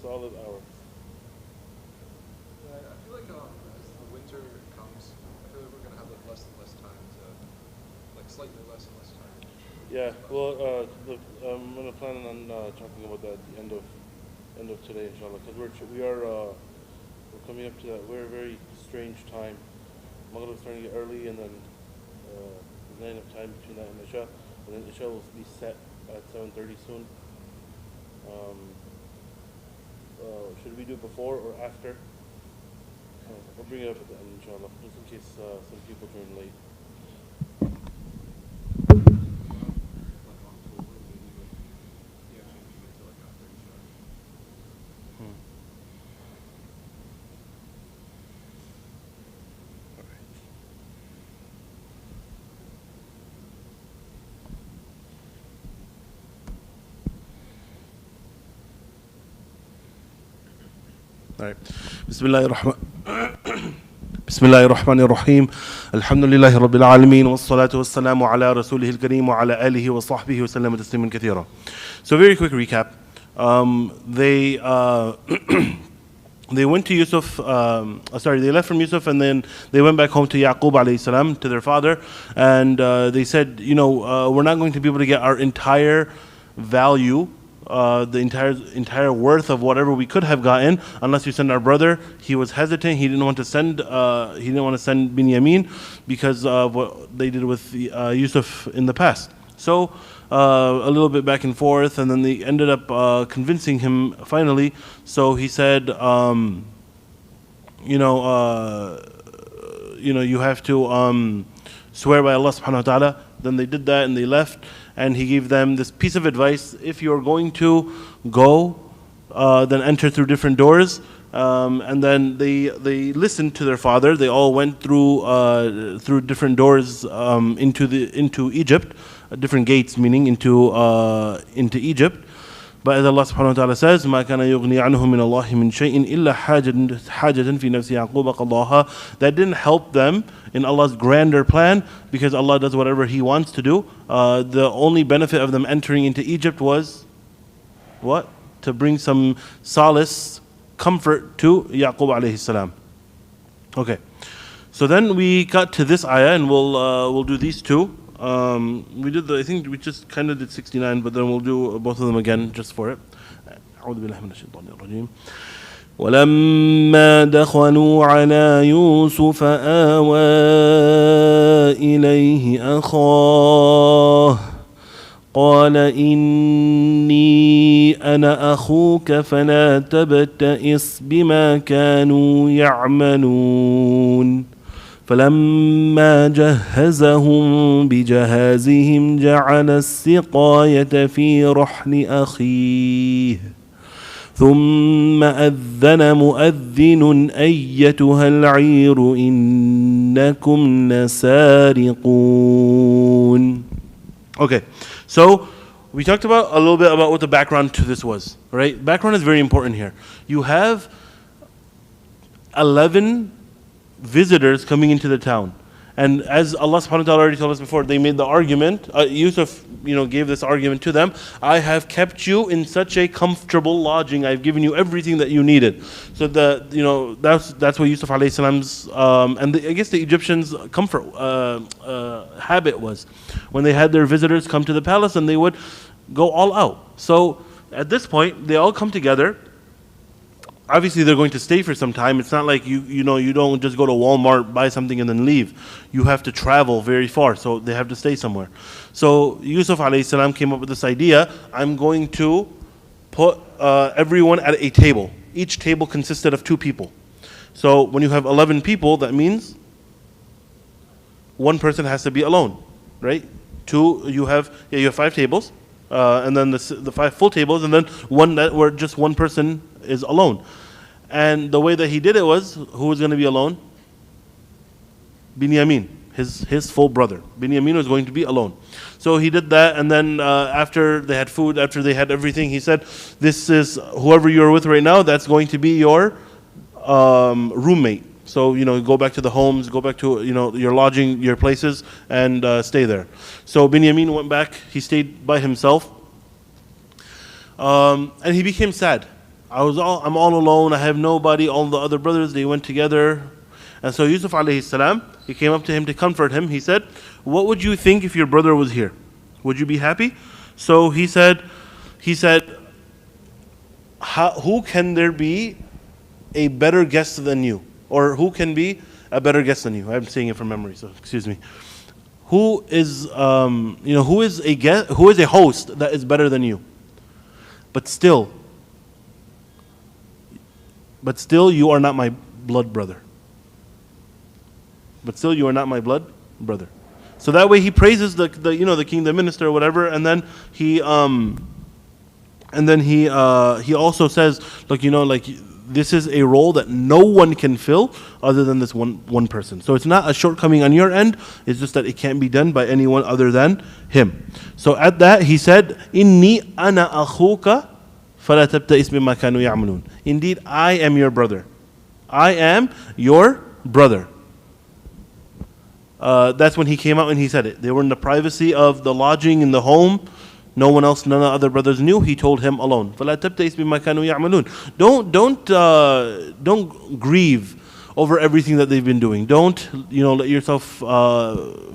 solid hour. Yeah, I feel like as the winter comes, I feel like we're gonna have like less and less time to, like slightly less and less time. Yeah, well, I'm gonna plan on talking about that at the end of today, inshallah, because we're coming up to that very strange time. Maghrib is starting to get early, and then there's not enough time between that and Isha, and then Isha will be set at 7:30 soon. Um, should we do it before or after? I'll bring it up at the end, inshallah, just in case some people join late. Like October, maybe like yeah, changing it to like after Isha. Hmm. All right. بسم الله الرحمن الرحيم الحمد لله رب العالمين والصلاة والسلام على رسوله الكريم وعلى آله وصحبه وسلم تسليما كثيرا. So very quick recap. They went to Yusuf, they left from Yusuf, and then they went back home to Yaqub alayhi salam, to their father, and they said, we're not going to be able to get our entire value, the entire worth of whatever we could have gotten, unless you send our brother. He was hesitant. He didn't want to send Binyamin because of what they did with Yusuf in the past. So a little bit back and forth, and then they ended up convincing him finally. So he said, you have to swear by Allah subhanahu wa ta'ala. Then they did that and they left, and he gave them this piece of advice: if you're going to go, then enter through different doors. And then they listened to their father. They all went through different doors into Egypt, different gates, meaning into Egypt. But as Allah subhanahu wa ta'ala says, مَا كَانَ يُغْنِي عَنْهُ مِنَ اللَّهِ مِنْ شَيْءٍ إِلَّا حَاجَةً فِي نَفْسِ يَعْقُوبَ قَضَاهَا. That didn't help them in Allah's grander plan, because Allah does whatever He wants to do. The only benefit of them entering into Egypt was what? To bring some solace, comfort to Yaqub alayhi salam. Okay, so then we got to this ayah, and we'll do these two. I think we just kind of did 69, but then we'll do both of them again just for it. أعوذ بالله من الشيطان الرجيم. ولما دخلوا على يوسف آوى إليه أخاه قال إني أنا أخوك فلا تبتئس بما كانوا يعملون فلما جهزهم بجهازهم جعل السقاية في رحل أخيه ثم أذن مؤذن أيتها العير إنكم لسارقون. Okay, so we talked about a little bit about what the background to this was, right? Background is very important here. You have 11 visitors coming into the town, and as Allah subhanahu wa ta'ala already told us before, they made the argument. Yusuf, gave this argument to them. I have kept you in such a comfortable lodging. I've given you everything that you needed. So that's what Yusuf alayhi salam's I guess the Egyptians' comfort habit was, when they had their visitors come to the palace, and they would go all out. So at this point, they all come together. Obviously, they're going to stay for some time. It's not like you don't just go to Walmart, buy something, and then leave. You have to travel very far, so they have to stay somewhere. So Yusuf alayhi salam came up with this idea: I'm going to put everyone at a table. Each table consisted of 2 people. So when you have 11 people, that means one person has to be alone, right? You have 5 tables, and then the 5 full tables, and then one where just one person is alone. And the way that he did it was, who was going to be alone? Binyamin, his full brother. Binyamin was going to be alone. So he did that, and then after they had food, after they had everything, he said, this is whoever you're with right now, that's going to be your roommate. So, go back to the homes, go back to, your lodging, your places, and stay there. So Binyamin went back, he stayed by himself, and he became sad. I'm all alone. I have nobody. All the other brothers, they went together. And so Yusuf alayhi salam, he came up to him to comfort him. He said, what would you think if your brother was here? Would you be happy? So he said, who can there be a better guest than you? Or who can be a better guest than you? I'm saying it from memory, so excuse me. Who is who is a host that is better than you? But still you are not my blood brother. But still you are not my blood brother. So that way he praises the king, the minister, or whatever, and then he also says, look, this is a role that no one can fill other than this one person. So it's not a shortcoming on your end, it's just that it can't be done by anyone other than him. So at that he said, Inni ana akhuka fala tabta'is bima kanu ya'malun. Indeed, I am your brother. I am your brother. That's when he came out and he said it. They were in the privacy of the lodging in the home. No one else, none of the other brothers knew. He told him alone. فَلَا تَبْتَئِسْ بِمَا كَانُوا يَعْمَلُونَ. Don't grieve over everything that they've been doing. Don't let yourself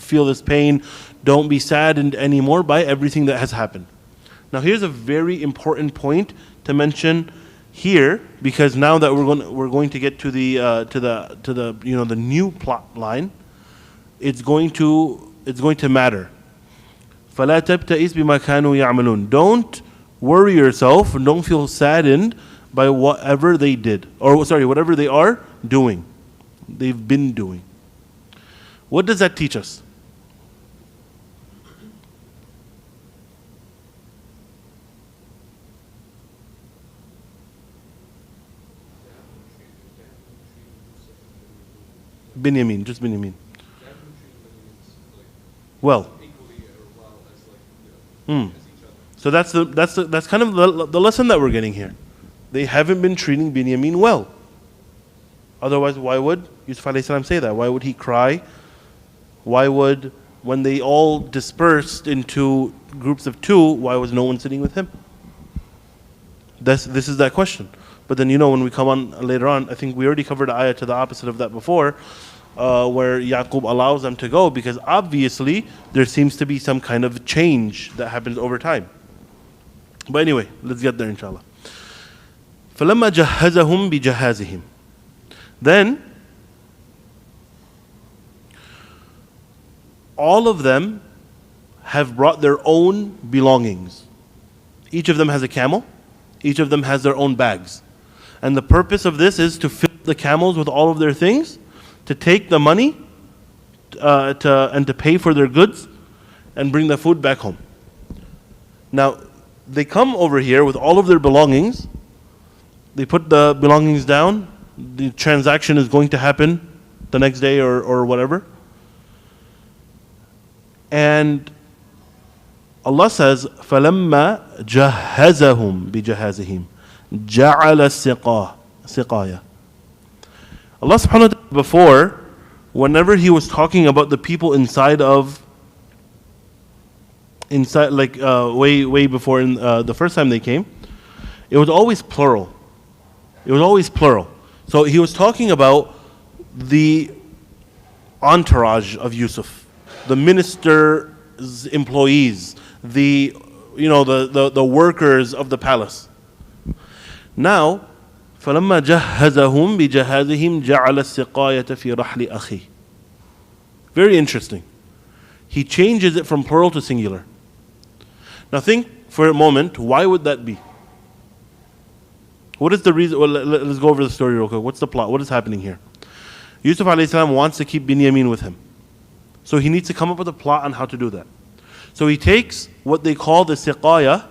feel this pain. Don't be saddened anymore by everything that has happened. Now here's a very important point to mention here, because now that we're going to get to the new plot line, it's going to matter. فَلَا تَبْتَئِسْ بِمَا كَانُوا يَعْمَلُونَ. Don't worry yourself and don't feel saddened by whatever they did. Whatever they are doing. They've been doing. What does that teach us? Binyamin, just Binyamin. Well. So that's kind of the lesson that we're getting here. They haven't been treating Binyamin well. Otherwise, why would Yusuf alayhi salam say that? Why would he cry? Why would, when they all dispersed into groups of two, why was no one sitting with him? This is that question. But then when we come on later on, I think we already covered an ayah to the opposite of that before, where Yaqub allows them to go, because obviously there seems to be some kind of change that happens over time. But anyway, let's get there inshallah. فَلَمَّا جَهَّزَهُمْ بِجَهَازِهِمْ. Then all of them have brought their own belongings. Each of them has a camel. Each of them has their own bags. And the purpose of this is to fill the camels with all of their things, to take the money and to pay for their goods and bring the food back home. Now, they come over here with all of their belongings. They put the belongings down. The transaction is going to happen the next day or whatever. And Allah says, فَلَمَّا جَهَّزَهُمْ بِجَهَازِهِمْ جَعَلَ السِّقَايَةَ. Allah subhanahu wa ta'ala before, whenever He was talking about the people inside way before in the first time they came, it was always plural. It was always plural. So He was talking about the entourage of Yusuf, the minister's employees, the workers of the palace. Now, فَلَمَّا جَهَّزَهُمْ بِجَهَازِهِمْ جَعَلَ السِّقَايَةَ فِي رَحْلِ أَخِيهِ. Very interesting. He changes it from plural to singular. Now think for a moment, why would that be? What is the reason? Well, let's go over the story real quick. What's the plot? What is happening here? Yusuf alayhi salam wants to keep Binyamin with him. So he needs to come up with a plot on how to do that. So he takes what they call the siqaya,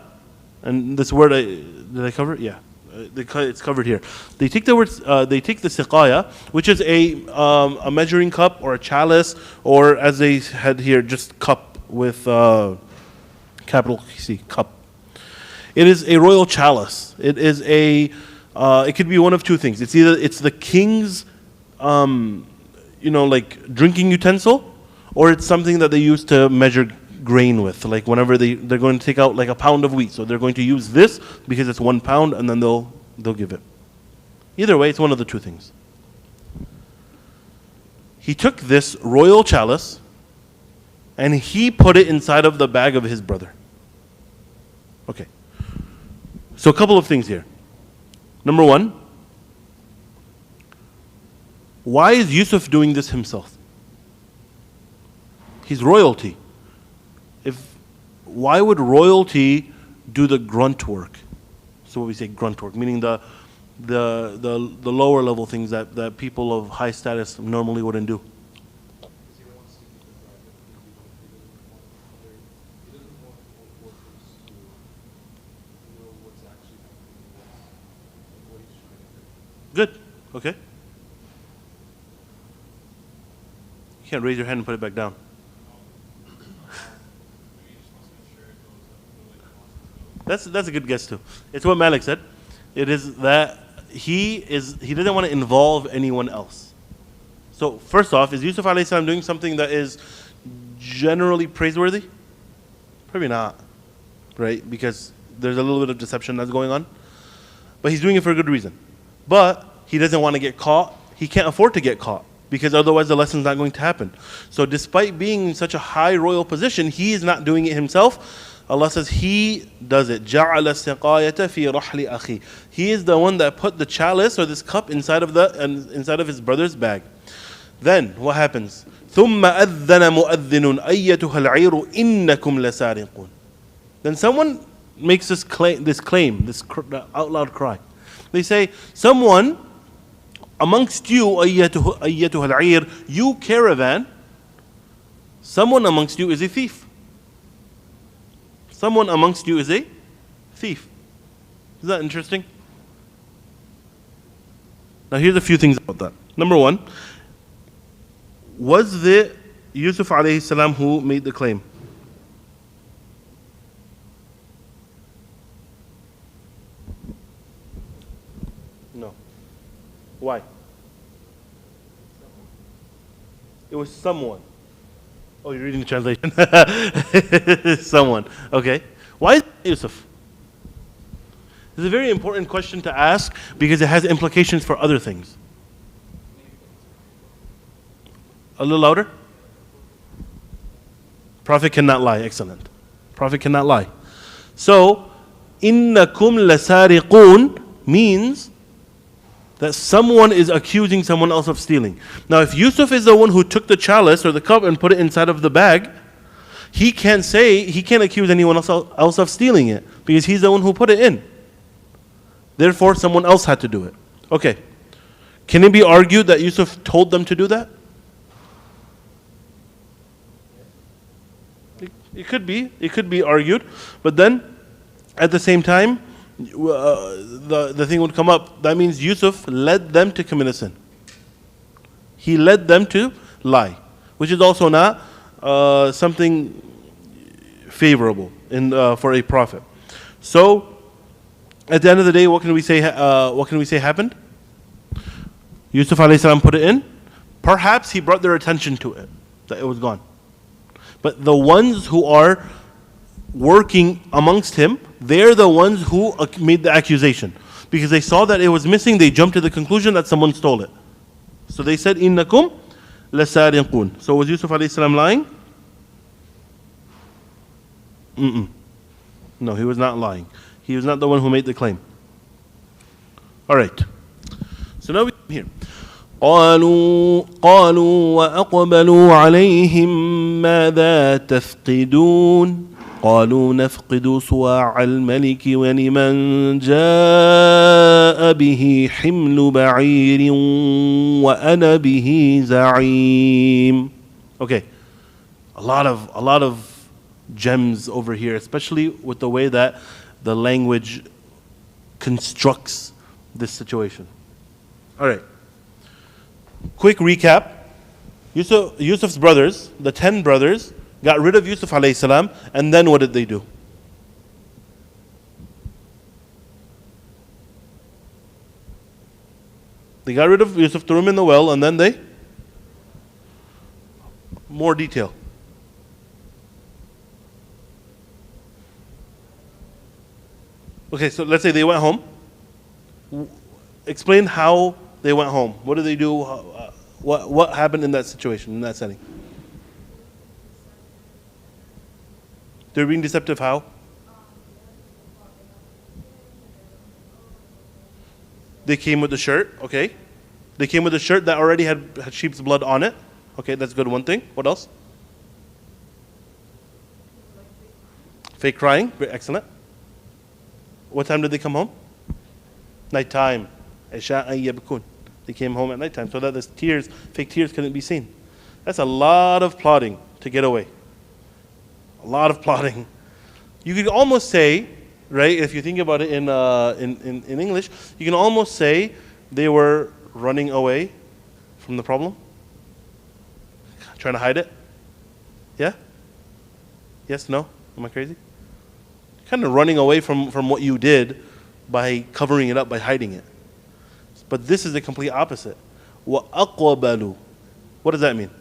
and this word, did I cover it? Yeah. It's covered here. They take the siqaya, which is a measuring cup or a chalice, or as they had here, just cup with capital C, cup. It is a royal chalice. It is it could be one of two things. It's the king's, drinking utensil, or it's something that they use to measure grain with. Like whenever they're going to take out like a pound of wheat, so they're going to use this because it's 1 pound, and then they'll they'll give it. Either way, it's one of the two things. He took this royal chalice and he put it inside of the bag of his brother. Okay. So a couple of things here. Number one, why is Yusuf doing this himself? He's royalty. Why would royalty do the grunt work? So what we say grunt work, meaning the lower level things that people of high status normally wouldn't do. Because he wants to keep it private. He doesn't want workers to know what's actually happening, what he's trying to do. Good. Okay. You can't raise your hand and put it back down. That's a good guess too. It's what Malik said. It is that he doesn't want to involve anyone else. So first off, is Yusuf alayhi salam doing something that is generally praiseworthy? Probably not, right? Because there's a little bit of deception that's going on. But he's doing it for a good reason. But he doesn't want to get caught. He can't afford to get caught because otherwise the lesson's not going to happen. So despite being in such a high royal position, he is not doing it himself. Allah says He does it. جَعَلَ السِّقَايَةَ فِي رَحْلِ أَخِي. He is the one that put the chalice or this cup inside of his brother's bag. Then what happens? ثُمَّ أَذَّنَ مُؤَذِّنٌ أَيَّتُهَا الْعِيرُ إِنَّكُمْ لَسَارِقُونَ. Then someone makes this out loud cry. They say, someone amongst you, أَيَّتُهَا الْعِيرُ, you caravan, someone amongst you is a thief. Someone amongst you is a thief. Is that interesting? Now here's a few things about that. Number one, was it Yusuf alayhi salam who made the claim? No. Why? It was someone. Oh, you're reading the translation. Someone. Okay. Why is it Yusuf? This is a very important question to ask because it has implications for other things. A little louder? Prophet cannot lie. Excellent. Prophet cannot lie. So, innakum lasariqun means that someone is accusing someone else of stealing. Now, if Yusuf is the one who took the chalice or the cup and put it inside of the bag, he can't accuse anyone else of stealing it because he's the one who put it in. Therefore, someone else had to do it. Okay. Can it be argued that Yusuf told them to do that? It could be. It could be argued. But then, at the same time, the thing would come up. That means Yusuf led them to commit a sin. He led them to lie, which is also not something favorable for a prophet. So, at the end of the day, what can we say? What can we say happened? Yusuf alayhi salam put it in. Perhaps he brought their attention to it, that it was gone. But the ones who are working amongst him, they're the ones who made the accusation. Because they saw that it was missing, they jumped to the conclusion that someone stole it. So they said, إِنَّكُمْ لَسَارِقُونَ. So was Yusuf alayhi salam lying? No, he was not lying. He was not the one who made the claim. Alright. So now we come here. قالوا وأقبلوا عليهم ماذا تفقدون قالوا نفقد صواع الملك ولمن جاء به حمل بعير وأنا به زعيم. Okay, a lot of gems over here, especially with the way that the language constructs this situation. All right. Quick recap. Yusuf's brothers, the 10 brothers, got rid of Yusuf alayhi salam, and then what did they do? They got rid of Yusuf, threw him in the well, and then they? More detail. Okay, so let's say they went home. Explain how they went home. What did they do? What happened in that situation, in that setting? They're being deceptive how? They came with the shirt, okay. They came with a shirt that already had sheep's blood on it. Okay, that's good, one thing. What else? Fake crying, very excellent. What time did they come home? Nighttime. They came home at nighttime so that the tears, fake tears couldn't be seen. That's a lot of plotting to get away. A lot of plotting. You could almost say, right, if you think about it in English, you can almost say they were running away from the problem. Trying to hide it. Yeah? Yes, no? Am I crazy? Kind of running away from what you did by covering it up, by hiding it. But this is the complete opposite. وَأَقْوَبَلُوا. What does that mean?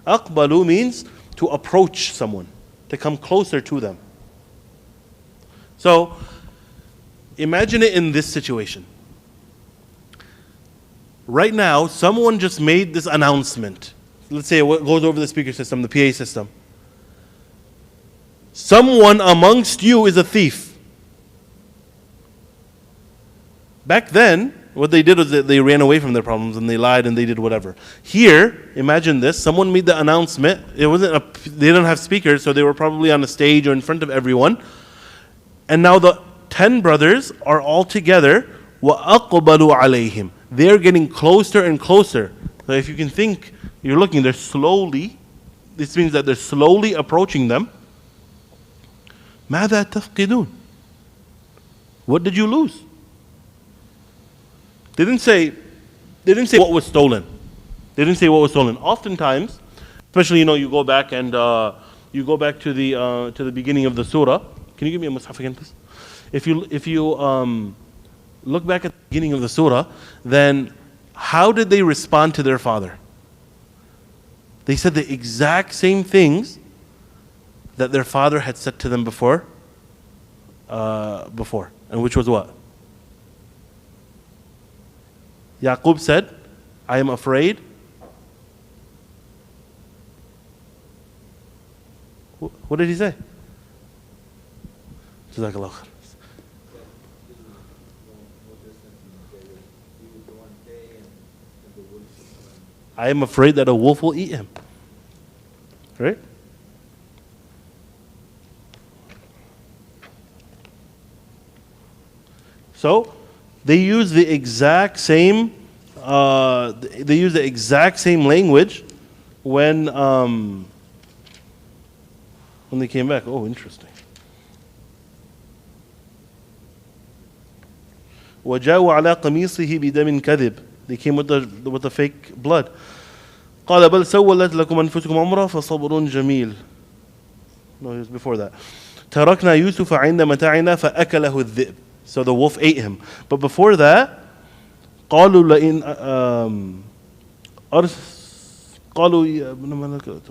أَقْبَلُوا means to approach someone, to come closer to them. So, imagine it in this situation. Right now, someone just made this announcement. Let's say it goes over the speaker system, the PA system. Someone amongst you is a thief. Back then, what they did was that they ran away from their problems and they lied and they did whatever. Here, imagine this, someone made the announcement. They didn't have speakers, so they were probably on a stage or in front of everyone. And now the 10 brothers are all together. وَأَقْبَلُوا عَلَيْهِمْ. They're getting closer and closer. So if you can think, you're looking, they're slowly, this means that they're slowly approaching them. ماذا تفقدون? What did you lose? They didn't say what was stolen. They didn't say what was stolen. Oftentimes, especially you go back and you go back to the beginning of the surah. Can you give me a mushaf again, please? If you look back at the beginning of the surah, then how did they respond to their father? They said the exact same things that their father had said to them before, and which was what? Yaqub said, I am afraid. What did he say? Jazakallah khair. I am afraid that a wolf will eat him. Right? So they use the exact same language when they came back. Oh, interesting. وَجَاءُوا عَلَىٰ قَمِيصِهِ بِدَمٍ كَذِبٍ. They came with the fake blood. قَالَ بَلْ سَوَّلَتْ لَكُمْ أَنفُسُكُمْ أَمْرًا فَصَبْرٌ جَمِيلٌ. No, it was before that. تَرَكْنَا يُوسُفَ عِنْدَ مَتَاعِنَا فَأَكَلَهُ الذِّئْبُ. So the wolf ate him. But before that, قَالُوا لَإِنْ قَالُوا يَا ابْنَ مَلَكَ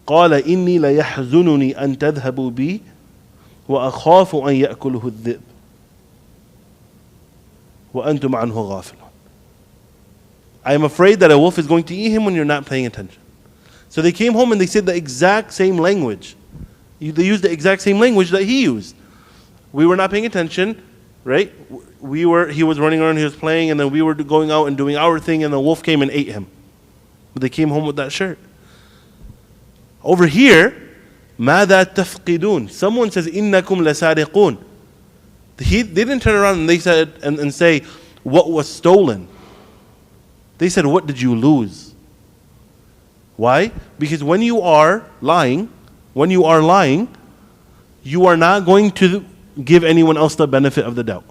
قال إني ليحزنني أن تذهبوا بي وأخاف أن يأكله الذئب وأنتم عنه غافلون. I am afraid that a wolf is going to eat him when you're not paying attention. So they came home and they said the exact same language. They used the exact same language that he used. We were not paying attention, right? He was running around, he was playing, and then we were going out and doing our thing, and the wolf came and ate him. But they came home with that shirt. Over here, ماذا تفقدون? Someone says إنكم لسارقون. They didn't turn around and they said and say what was stolen. They said, what did you lose? Why? Because when you are lying, you are not going to give anyone else the benefit of the doubt.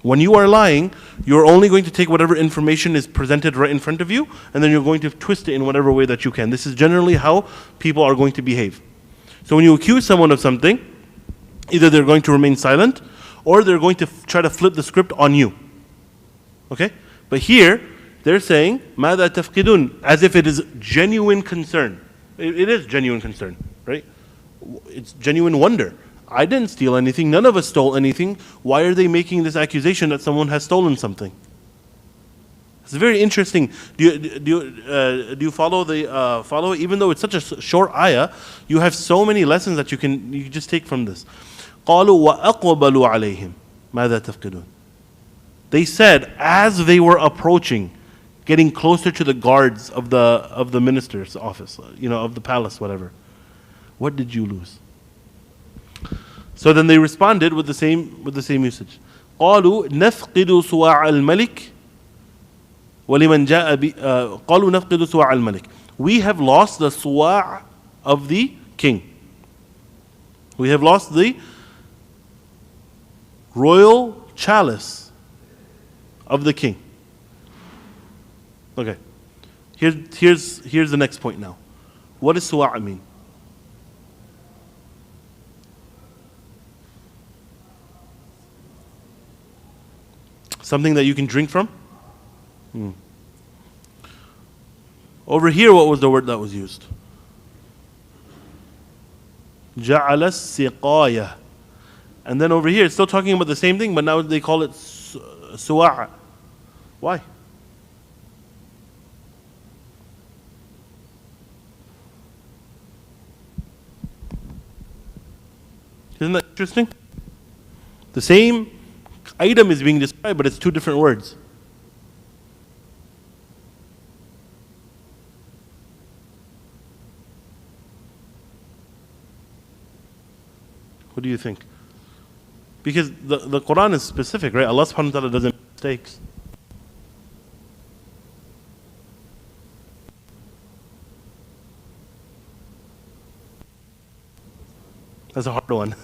When you are lying, you're only going to take whatever information is presented right in front of you, and then you're going to twist it in whatever way that you can. This is generally how people are going to behave. So when you accuse someone of something, either they're going to remain silent, or they're going to try to flip the script on you. Okay? But here, they're saying, ماذا تفقدون? As if it is genuine concern. It is genuine concern, right? It's genuine wonder. I didn't steal anything. None of us stole anything. Why are they making this accusation that someone has stolen something? It's very interesting. Do you follow follow? Even though it's such a short ayah, you have so many lessons that you just take from this. قالوا وأقبلوا عليهم ماذا تفقدون. They said as they were approaching, getting closer to the guards of the minister's office, of the palace, whatever. What did you lose? So then they responded with the same usage. قالوا نفقد صواع الملك ولمن جاء قالوا نفقد صواع الملك. We have lost the suwa' of the king. We have lost the royal chalice of the king. Okay. Here's the next point now. What does suwa' mean? Something that you can drink from? Over here, what was the word that was used? جَعَلَ السِّقَايَةِ. And then over here, it's still talking about the same thing, but now they call it suwa'. Why? Isn't that interesting? The same item is being described, but it's two different words. What do you think? Because the Quran is specific, right? Allah subhanahu wa ta'ala doesn't make mistakes. That's a hard one.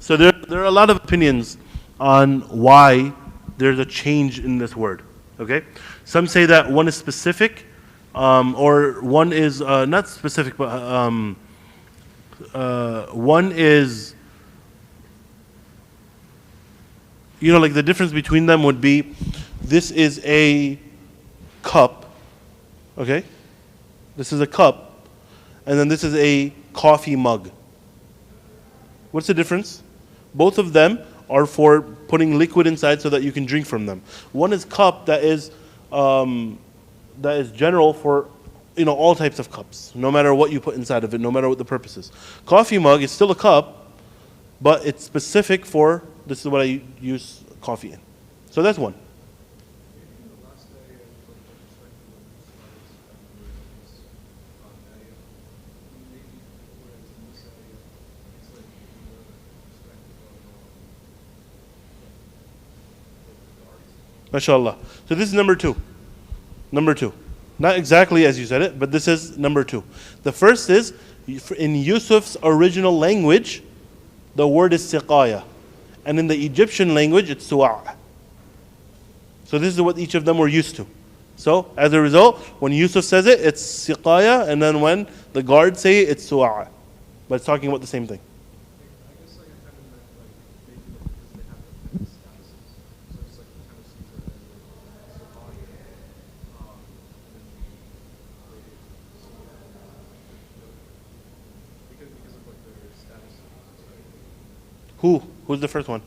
So there are a lot of opinions on why there's a change in this word. Okay? Some say that one is specific, or one is not specific, but one is, like the difference between them would be, this is a cup, okay? This is a cup, and then this is a coffee mug. What's the difference? Both of them are for putting liquid inside so that you can drink from them. One is cup that is general for all types of cups, no matter what you put inside of it, no matter what the purpose is. Coffee mug is still a cup, but it's specific for, this is what I use coffee in. So that's one. MashaAllah. So this is number two. Number two. Not exactly as you said it, but this is number two. The first is, in Yusuf's original language, the word is siqaya. And in the Egyptian language, it's suwa'. So this is what each of them were used to. So as a result, when Yusuf says it, it's siqaya, and then when the guards say it, it's suwa'. But it's talking about the same thing. Who's the first one?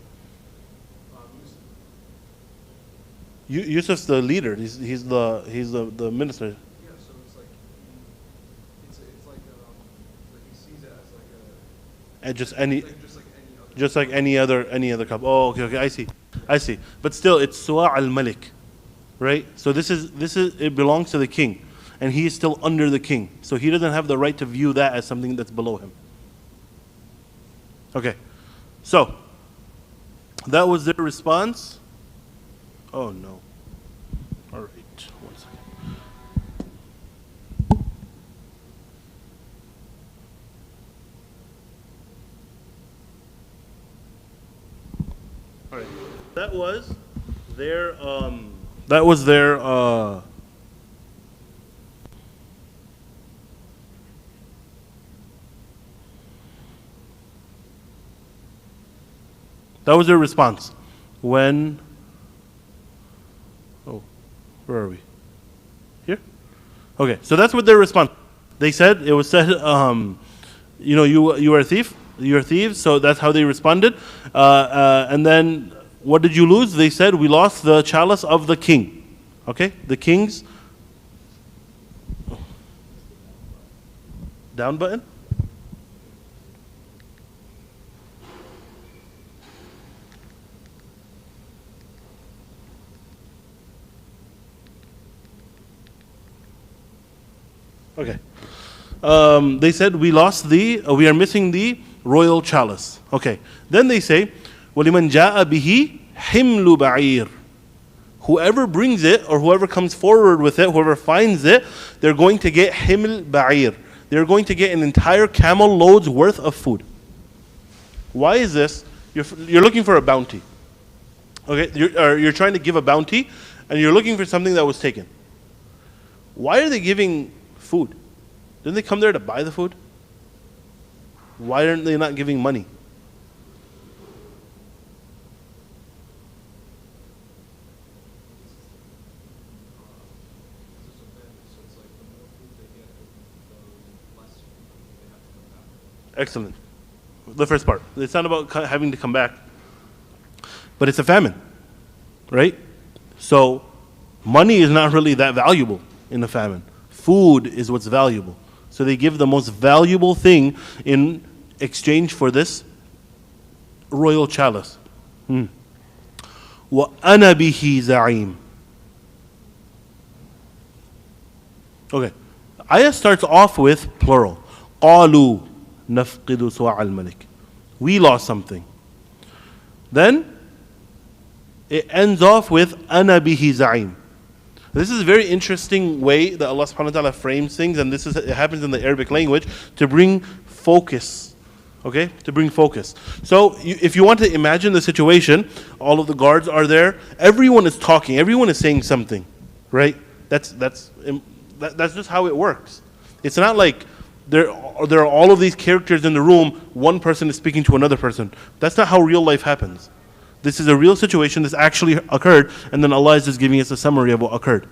Yusuf's the leader. He's the minister. Yeah, so it's like he sees it as like a. And Just like any other. any other cup. Oh, okay, I see. But still, it's suwa' al-malik, right? So this is it belongs to the king, and he is still under the king. So he doesn't have the right to view that as something that's below him. Okay. So, that was their response. Oh no. All right, 1 second. All right. That was their That was their response. When, where are we? Here? Okay, so that's what their response. They said, it was said, you are a thief, you're thieves, so that's how they responded. And then, what did you lose? They said, we lost the chalice of the king. Okay, the king's down button. Okay. They said we are missing the royal chalice. Okay. Then they say, وَلِمَنْ جَاءَ بِهِ حِمْلُ بَعِيرٍ. Whoever brings it or whoever comes forward with it, whoever finds it, they're going to get himl ba'ir. They're going to get an entire camel load's worth of food. Why is this? You're looking for a bounty. Okay, you're trying to give a bounty and you're looking for something that was taken. Why are they giving food? Didn't they come there to buy the food? Why aren't they not giving money? Excellent. The first part. It's not about having to come back, but it's a famine, right? So money is not really that valuable in a famine. Food is what's valuable. So they give the most valuable thing in exchange for this royal chalice. وَأَنَا بِهِ زَعِيمٌ. Okay. Ayah starts off with plural. قَالُوا نَفْقِدُ سُوَعَ الْمَلِكِ. We lost something. Then it ends off with أَنَا بِهِ زَعِيمٌ. This is a very interesting way that Allah subhanahu wa ta'ala frames things, and it happens in the Arabic language to bring focus. Okay? To bring focus. So if you want to imagine the situation, all of the guards are there, everyone is talking, everyone is saying something. Right? That's just how it works. It's not like there are all of these characters in the room, one person is speaking to another person. That's not how real life happens. This is a real situation, this actually occurred, and then Allah is just giving us a summary of what occurred.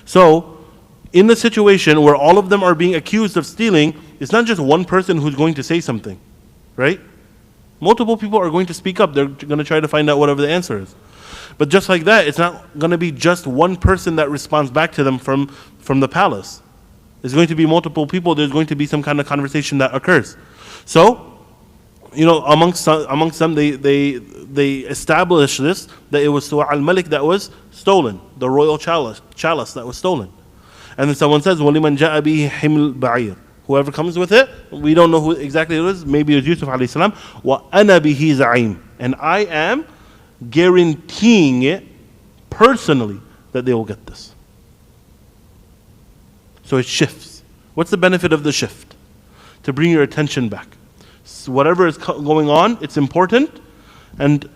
So, in the situation where all of them are being accused of stealing, it's not just one person who's going to say something, right? Multiple people are going to speak up, they're going to try to find out whatever the answer is. But just like that, it's not going to be just one person that responds back to them from the palace. There's going to be multiple people, there's going to be some kind of conversation that occurs. So, amongst them, they establish this, that it was Suwa al-Malik that was stolen, the royal chalice that was stolen. And then someone says, وَلِمَنْ جَاءَ بِهِ حِمْلُ بَعِيرٍ. Whoever comes with it, we don't know who exactly it is, maybe it was Yusuf alayhi salam. وَأَنَا بِهِ زَعِيمٌ. And I am guaranteeing it personally that they will get this. So it shifts. What's the benefit of the shift? To bring your attention back. So whatever is going on, it's important, and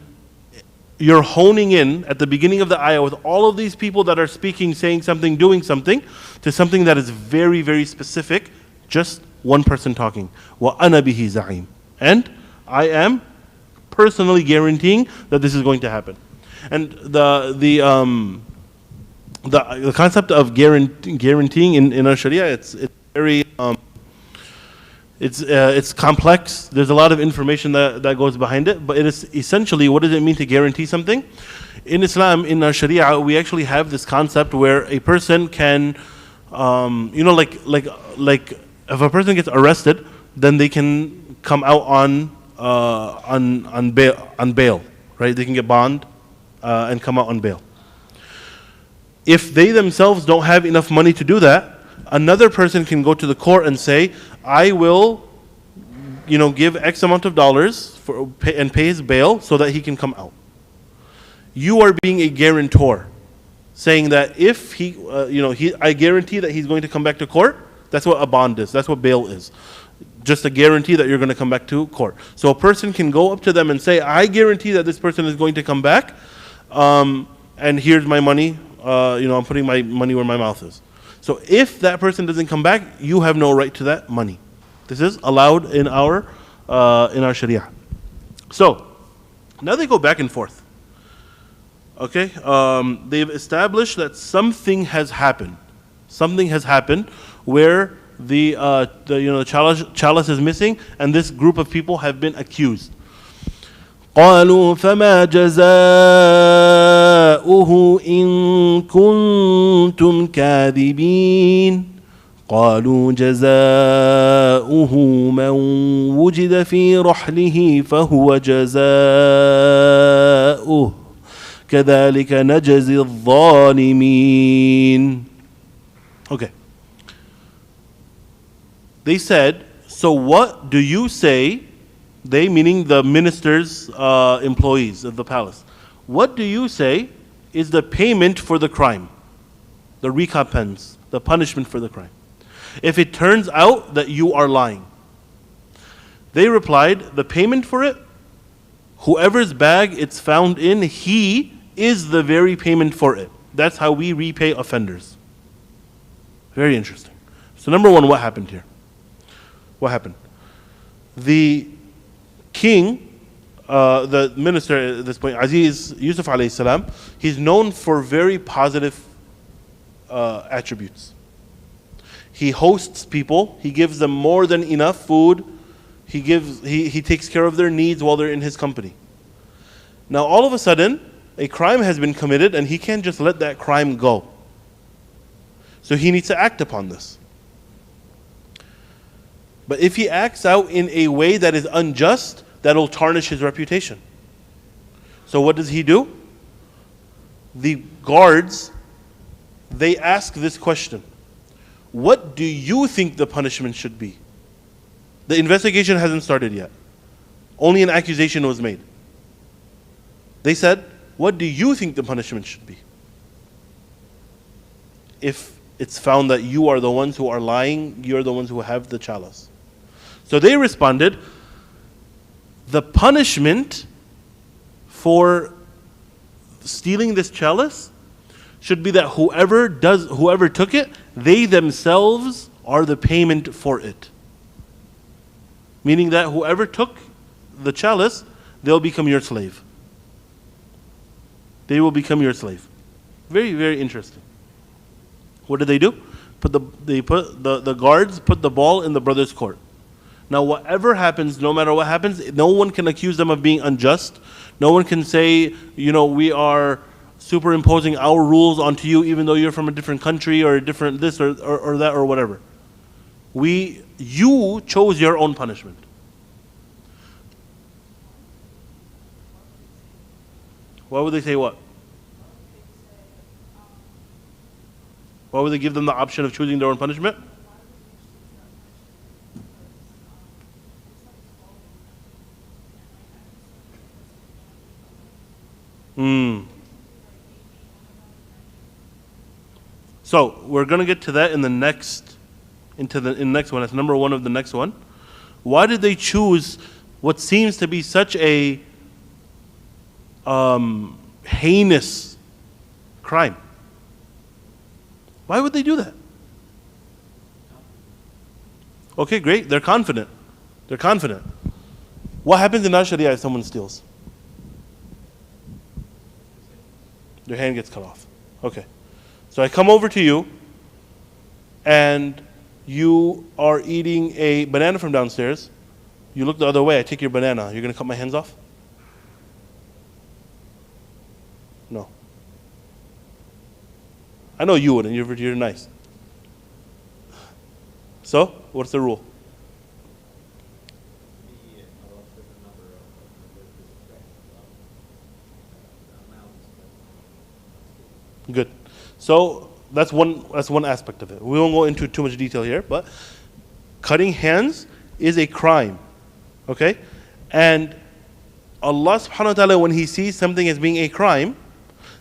you're honing in at the beginning of the ayah with all of these people that are speaking, saying something, doing something, to something that is very, very specific, just one person talking. وَأَنَا بِهِ زَعِيمٌ. And I am personally guaranteeing that this is going to happen. And the concept of guaranteeing in our Sharia, it's very it's complex. There's a lot of information that goes behind it, but it is essentially, what does it mean to guarantee something? In Islam, in our Sharia, we actually have this concept where a person can, like if a person gets arrested, then they can come out on bail, right? They can get bond and come out on bail. If they themselves don't have enough money to do that, another person can go to the court and say, I will, give X amount of dollars and pay his bail so that he can come out. You are being a guarantor, saying that if I guarantee that he's going to come back to court. That's what a bond is. That's what bail is. Just a guarantee that you're going to come back to court. So a person can go up to them and say, I guarantee that this person is going to come back, and here's my money. I'm putting my money where my mouth is. So if that person doesn't come back, you have no right to that money. This is allowed in our Sharia. So now they go back and forth. Okay, they've established that something has happened. Something has happened where the chalice is missing, and this group of people have been accused. قالوا فما جزاؤه إن كنتم كاذبين قالوا جزاؤه من وجد في رحله فهو جزاؤه كذلك نجزي الظالمين. Okay. They said, so what do you say? They, meaning the ministers, employees of the palace. What do you say is the payment for the crime? The recompense, the punishment for the crime. If it turns out that you are lying. They replied, the payment for it, whoever's bag it's found in, he is the very payment for it. That's how we repay offenders. Very interesting. So number one, what happened here? What happened? The king, the minister at this point, Aziz Yusuf alayhi salam, he's known for very positive attributes. He hosts people, he gives them more than enough food, he takes care of their needs while they're in his company. Now all of a sudden, a crime has been committed and he can't just let that crime go. So he needs to act upon this. But if he acts out in a way that is unjust, that'll tarnish his reputation. So what does he do? The guards, they ask this question. What do you think the punishment should be? The investigation hasn't started yet. Only an accusation was made. They said, what do you think the punishment should be? If it's found that you are the ones who are lying, you're the ones who have the chalice. So they responded, the punishment for stealing this chalice should be that whoever took it, they themselves are the payment for it. Meaning that whoever took the chalice, they'll become your slave. They will become your slave. Very, very interesting. What did they do? The guards put the ball in the brother's court. Now whatever happens, no matter what happens, no one can accuse them of being unjust. No one can say, we are superimposing our rules onto you even though you're from a different country or a different this or that or whatever. You chose your own punishment. Why would they say what? Why would they give them the option of choosing their own punishment? So we're going to get to that in the next one. That's number one of the next one. Why did they choose what seems to be such a heinous crime? Why would they do that? Okay, great. They're confident. What happens in our Sharia if someone steals? Their hand gets cut off. Okay. So I come over to you and you are eating a banana from downstairs. You look the other way, I take your banana. You're going to cut my hands off? No. I know you wouldn't. You're nice. So, what's the rule? Good. So that's one aspect of it. We won't go into too much detail here, but cutting hands is a crime. Okay? And Allah subhanahu wa ta'ala, when He sees something as being a crime,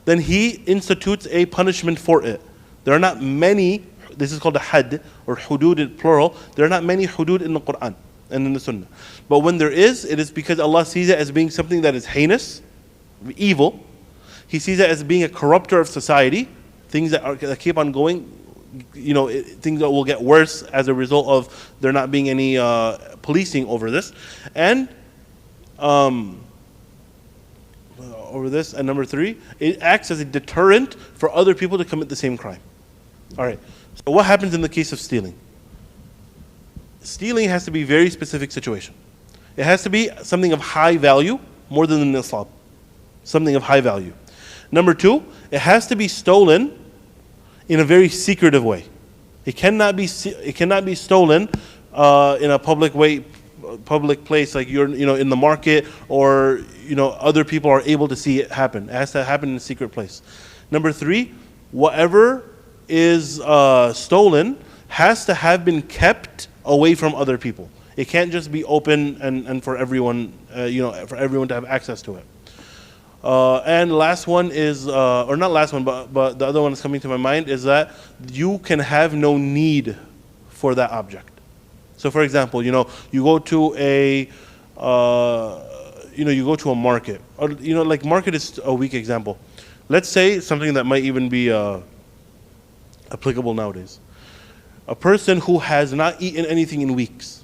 then He institutes a punishment for it. There are not many, this is called a had or hudud in plural, there are not many hudud in the Quran and in the Sunnah. But when there is, it is because Allah sees it as being something that is heinous, evil. He sees it as being a corrupter of society, things that keep on going, things that will get worse as a result of there not being any policing over this. And number three, it acts as a deterrent for other people to commit the same crime. All right. So what happens in the case of stealing? Stealing has to be a very specific situation. It has to be something of high value, more than the nisab. Something of high value. Number two, it has to be stolen in a very secretive way. It cannot be stolen in a public place, like you're in the market, or other people are able to see it happen. It has to happen in a secret place. Number three, whatever is stolen has to have been kept away from other people. It can't just be open and for everyone, for everyone to have access to it. And last one is, or not last one, but the other one that's coming to my mind is that you can have no need for that object. So, for example, you go to a, you go to a market, or like market is a weak example. Let's say something that might even be applicable nowadays. A person who has not eaten anything in weeks.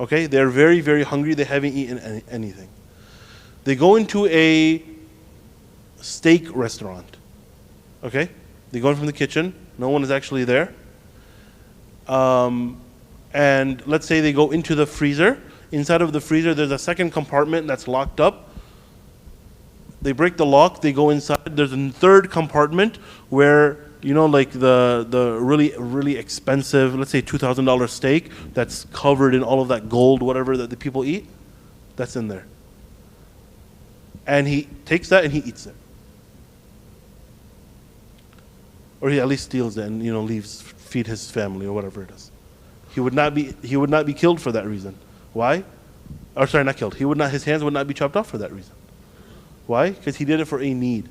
Okay, they're very, very hungry. They haven't eaten anything. They go into a steak restaurant. Okay, they go in from the kitchen. No one is actually there. And let's say they go into the freezer. Inside of the freezer, there's a second compartment that's locked up. They break the lock. They go inside. There's a third compartment where like the really, really expensive, let's say $2,000 steak that's covered in all of that gold, whatever that the people eat, that's in there. And he takes that and he eats it. Or he at least steals it and leaves, feed his family or whatever it is. He would not be killed for that reason. Why? Or sorry, not killed. His hands would not be chopped off for that reason. Why? Because he did it for a need.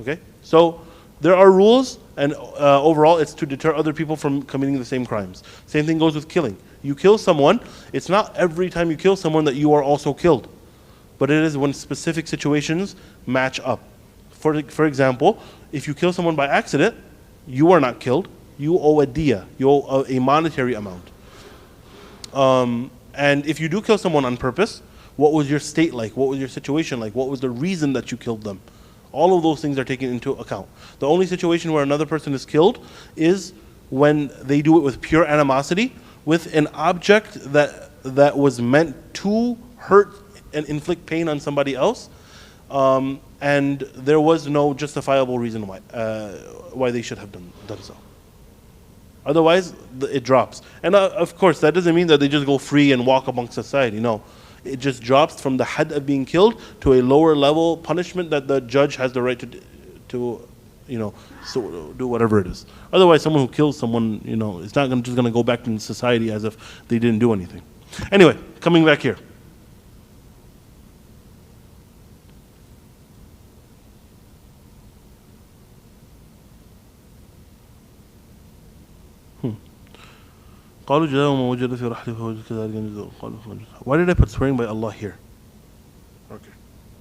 Okay? So there are rules, and overall it's to deter other people from committing the same crimes. Same thing goes with killing. You kill someone, it's not every time you kill someone that you are also killed. But it is when specific situations match up. For example, if you kill someone by accident, you are not killed. You owe a diya. You owe a monetary amount. And if you do kill someone on purpose, what was your state like? What was your situation like? What was the reason that you killed them? All of those things are taken into account. The only situation where another person is killed is when they do it with pure animosity, with an object that was meant to hurt and inflict pain on somebody else, and there was no justifiable reason why they should have done so. Otherwise, it drops. And of course, that doesn't mean that they just go free and walk amongst society. No. It just drops from the had of being killed to a lower level punishment that the judge has the right to so do whatever it is. Otherwise, someone who kills someone, it's not just going to go back into society as if they didn't do anything. Anyway, coming back here. قالوا جزاء ما وجد في رحله فوجد كذلك جزاء قالوا Why did I put swearing by Allah here? Okay.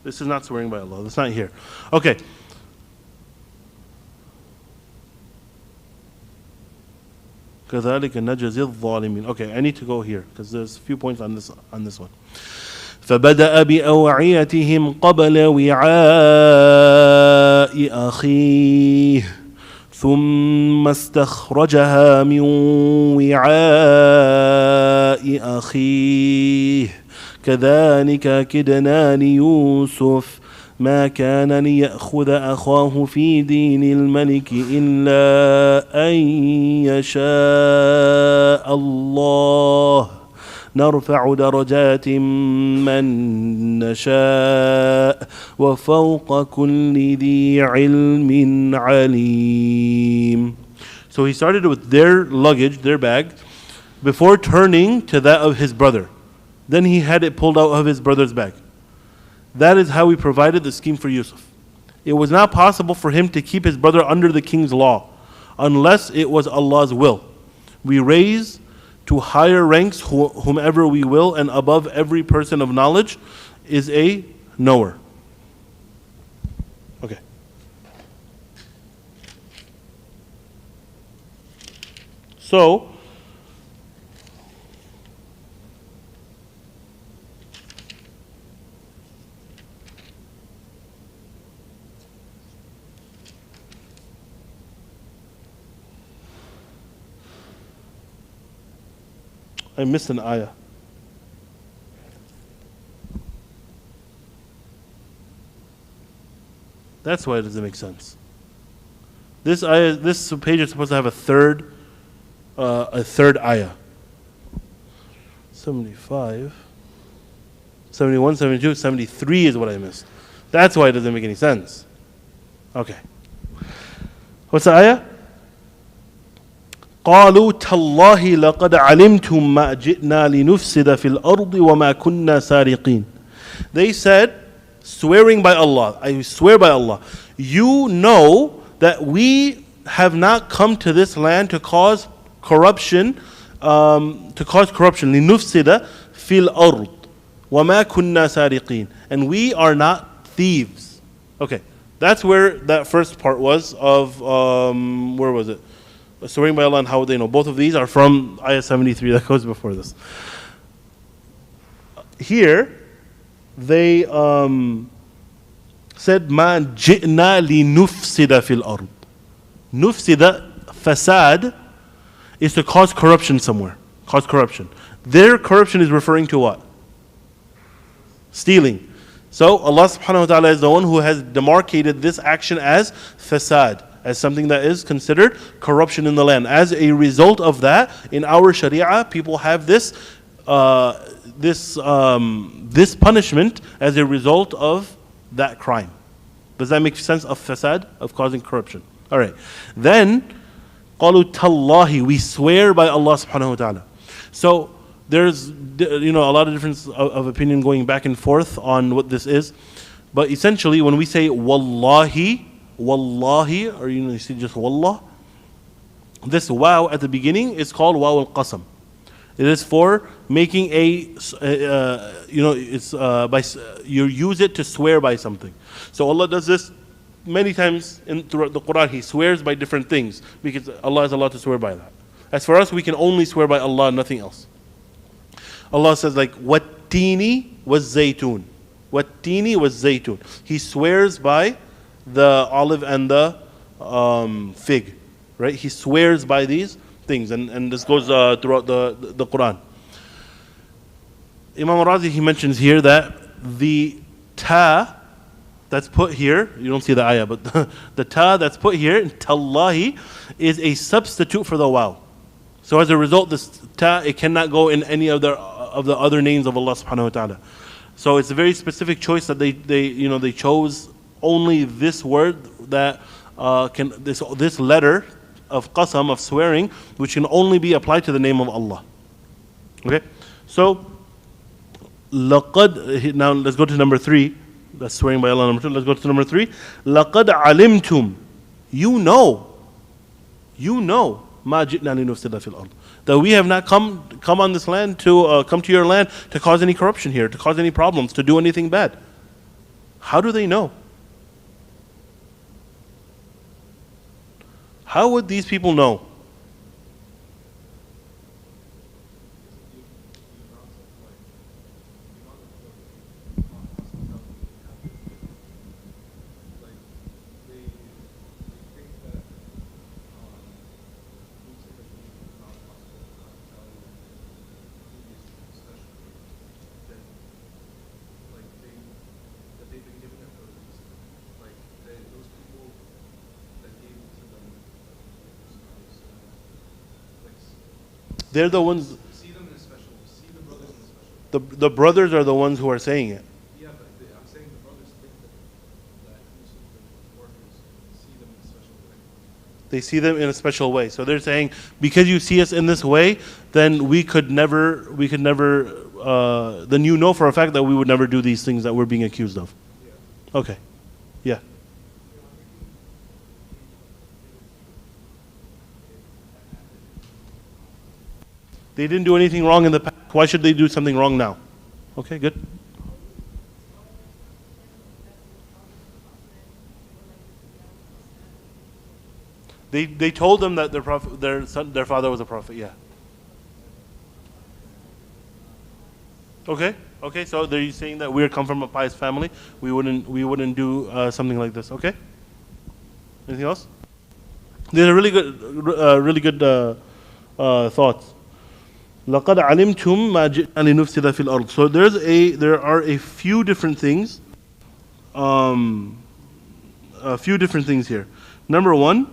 This is not swearing by Allah. That's not here. Okay. كذلك نجزي الظالمين. Okay, I need to go here because there's a few points on this one. فبدأ بأوعيتهم قبل وعاء أخيه ثم استخرجها من وعاء أخيه كذلك كدنا ليوسف ما كان ليأخذ أخاه في دين الملك إلا أن يشاء الله نرفع درجات من نشاء وفوق كل ذي علم عليم. So he started with their luggage, their bag, before turning to that of his brother. Then he had it pulled out of his brother's bag. That is how we provided the scheme for Yusuf. It was not possible for him to keep his brother under the king's law unless it was Allah's will. We raise to higher ranks whomever we will, and above every person of knowledge is a knower. Okay. So, I missed an ayah. That's why it doesn't make sense. This ayah, this page is supposed to have a third ayah. 75, 71, 72, 73 is what I missed. That's why it doesn't make any sense. Okay. What's the ayah? قالوا تالله لقد علمتم ما جئنا لنفسد في الأرض وما كنا سارقين. They said, swearing by Allah, I swear by Allah, you know that we have not come to this land to cause corruption, لنفسد في الأرض وما كنا سارقين, and we are not thieves. Okay, that's where that first part was of where was it? Swearing by Allah and how would they know? Both of these are from ayah 73 that goes before this. Here, they said, "Ma ji'na li nufsida fil ard." Nufsida, fasad, is to cause corruption somewhere. Cause corruption. Their corruption is referring to what? Stealing. So Allah subhanahu wa ta'ala is the one who has demarcated this action as fasad, as something that is considered corruption in the land. As a result of that, in our sharia, people have this punishment as a result of that crime. Does that make sense of fasad, of causing corruption? All right. Then, قَالُوا تَاللَّهِ, we swear by Allah subhanahu wa ta'ala. So, there's a lot of difference of opinion going back and forth on what this is. But essentially, when we say wallahi, or you see just wallah, this waw at the beginning is called waw al-qasam. It is for making you use it to swear by something. So Allah does this many times throughout the Quran. He swears by different things because Allah is allowed to swear by that. As for us, we can only swear by Allah, nothing else. Allah says like, "Wattini was zaytun." Wattini was zaytun. He swears by the olive and the fig, right? He swears by these things, and this goes throughout the Quran. Imam al-Razi, he mentions here that the ta that's put here, you don't see the ayah, but the ta that's put here, tallahi, is a substitute for the waw. So as a result, this ta, it cannot go in any of the other names of Allah subhanahu wa ta'ala. So it's a very specific choice that they chose only this word that this letter of qasam, of swearing, which can only be applied to the name of Allah. Okay? So laqad, now let's go to number 3. That's swearing by Allah. Number 2. Let's go to number 3. Laqad alimtum. You know ma ji'na linufsida fil ard, that we have not come on this land to come to your land to cause any corruption here, to cause any problems, to do anything bad. How do they know? How would these people know? They're the ones. See them in a special. See the brothers in a special. The brothers are the ones who are saying it. Yeah, but I'm saying the brothers think that Yusuf and workers see them in a special way. They see them in a special way. So they're saying, because you see us in this way, then we could never. Then you know for a fact that we would never do these things that we're being accused of. Yeah. Okay. Yeah. They didn't do anything wrong in the past. Why should they do something wrong now? Okay, good. They told them that their father was a prophet. Yeah. Okay. So they're saying that we come from a pious family. We wouldn't do something like this. Okay. Anything else? These are really good thoughts. لَقَدْ عَلِمْتُمْ مَا جِئْنَا لِنُفْسِدَ فِي الْأَرْضِ. So there are a few different things. A few different things here. Number one,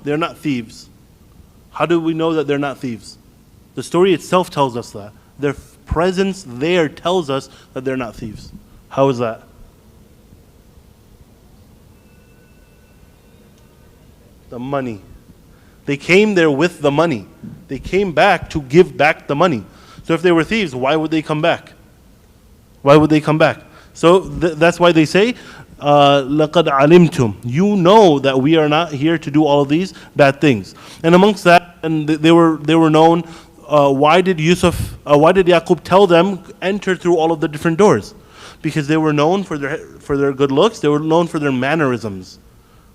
they're not thieves. How do we know that they're not thieves? The story itself tells us that. Their presence there tells us that they're not thieves. How is that? The money. They came there with the money. They came back to give back the money. So if they were thieves, why would they come back? Why would they come back? So that's why they say, لَقَدْ عَلِمْتُمْ. You know that we are not here to do all of these bad things. And amongst that, and they were known. Why did Yaqub tell them enter through all of the different doors? Because they were known for their good looks. They were known for their mannerisms,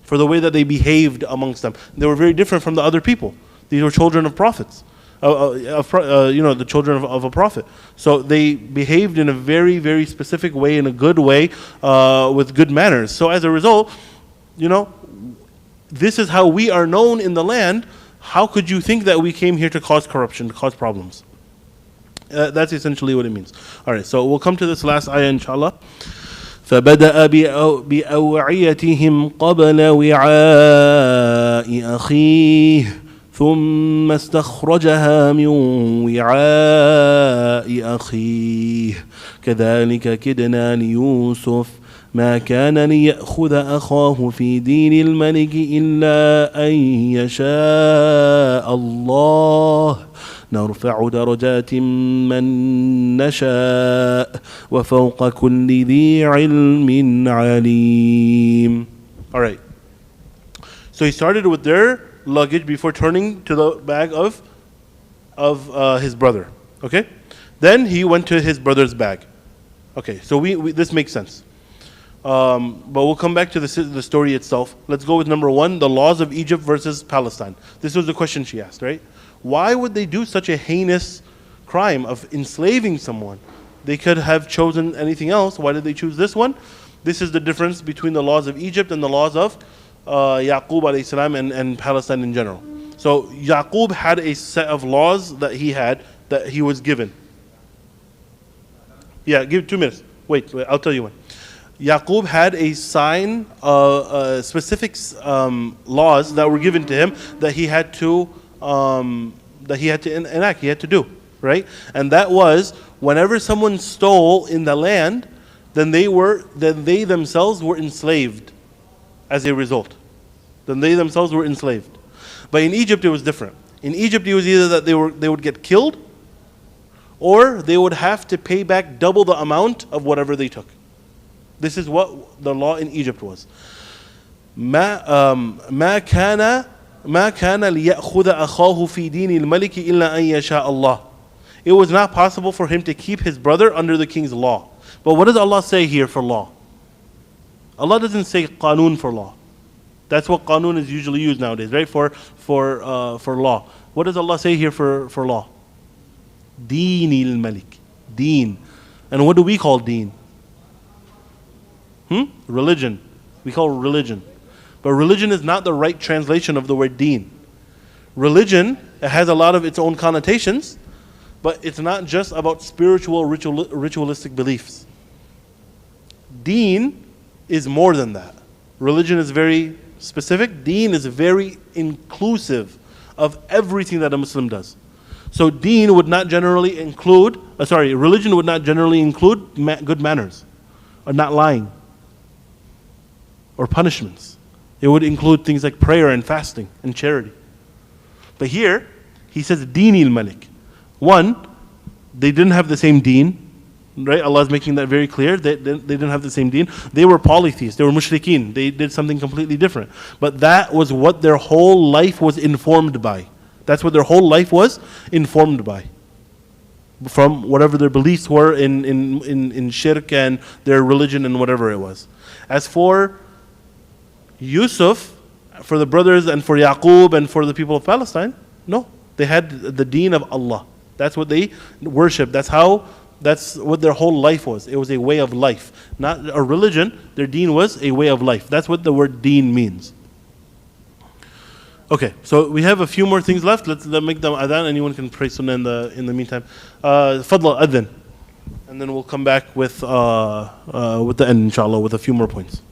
for the way that they behaved amongst them. They were very different from the other people. These were children of prophets, the children of a prophet. So they behaved in a very, very specific way, in a good way, with good manners. So as a result, this is how we are known in the land. How could you think that we came here to cause corruption, to cause problems? That's essentially what it means. All right, so we'll come to this last ayah, inshallah. فبدأ بأوعيتهم قبل وعاء أخيه ثم استخرجها من وعاء أخيه كذلك كدنا ليوسف ما كان ليأخذ أخاه في دين الملك إلا أن يشاء الله نرفع درجات من نشاء وفوق كل ذي علم عليم. All right. So he started with their luggage before turning to the bag of his brother. Okay? Then he went to his brother's bag. Okay, so this makes sense. But we'll come back to the story itself. Let's go with number one, the laws of Egypt versus Palestine. This was the question she asked, right? Why would they do such a heinous crime of enslaving someone? They could have chosen anything else. Why did they choose this one? This is the difference between the laws of Egypt and the laws of Yaqub alayhi salam and Palestine in general. So Yaqub had a set of laws that he was given. Yeah, give 2 minutes. Wait, I'll tell you when. Yaqub had a sign, specific laws that were given to him that he had to enact, he had to do, right? And that was whenever someone stole in the land, then they themselves were enslaved as a result. Then they themselves were enslaved. But in Egypt it was different. In Egypt it was either that they would get killed, or they would have to pay back double the amount of whatever they took. This is what the law in Egypt was. ما كان ليأخذ أخاه في دين الملك إلا أن يشاء الله. It was not possible for him to keep his brother under the king's law. But what does Allah say here for law? Allah doesn't say qanun for law. That's what qanun is usually used nowadays, right? For law. What does Allah say here for law? Deenil Malik. Deen. And what do we call deen? Religion. We call religion. But religion is not the right translation of the word deen. Religion, it has a lot of its own connotations, but it's not just about spiritual, ritualistic beliefs. Deen is more than that. Religion is very specific. Deen is very inclusive of everything that a Muslim does. So deen would not generally include, religion would not generally include good manners, or not lying, or punishments. It would include things like prayer and fasting and charity. But here, he says Deenil Malik. One, they didn't have the same deen, right? Allah is making that very clear. They didn't have the same deen. They were polytheists. They were mushrikeen. They did something completely different. But that was what their whole life was informed by. That's what their whole life was informed by. From whatever their beliefs were in shirk and their religion and whatever it was. As for Yusuf, for the brothers and for Yaqub and for the people of Palestine, no. They had the deen of Allah. That's what they worship. That's what their whole life was. It was a way of life, not a religion. Their deen was a way of life. That's what the word deen means. Okay, so we have a few more things left. Let's make them adhan. Anyone can pray sunnah in the meantime. Fadla adhan, and then we'll come back with the end, inshallah, with a few more points.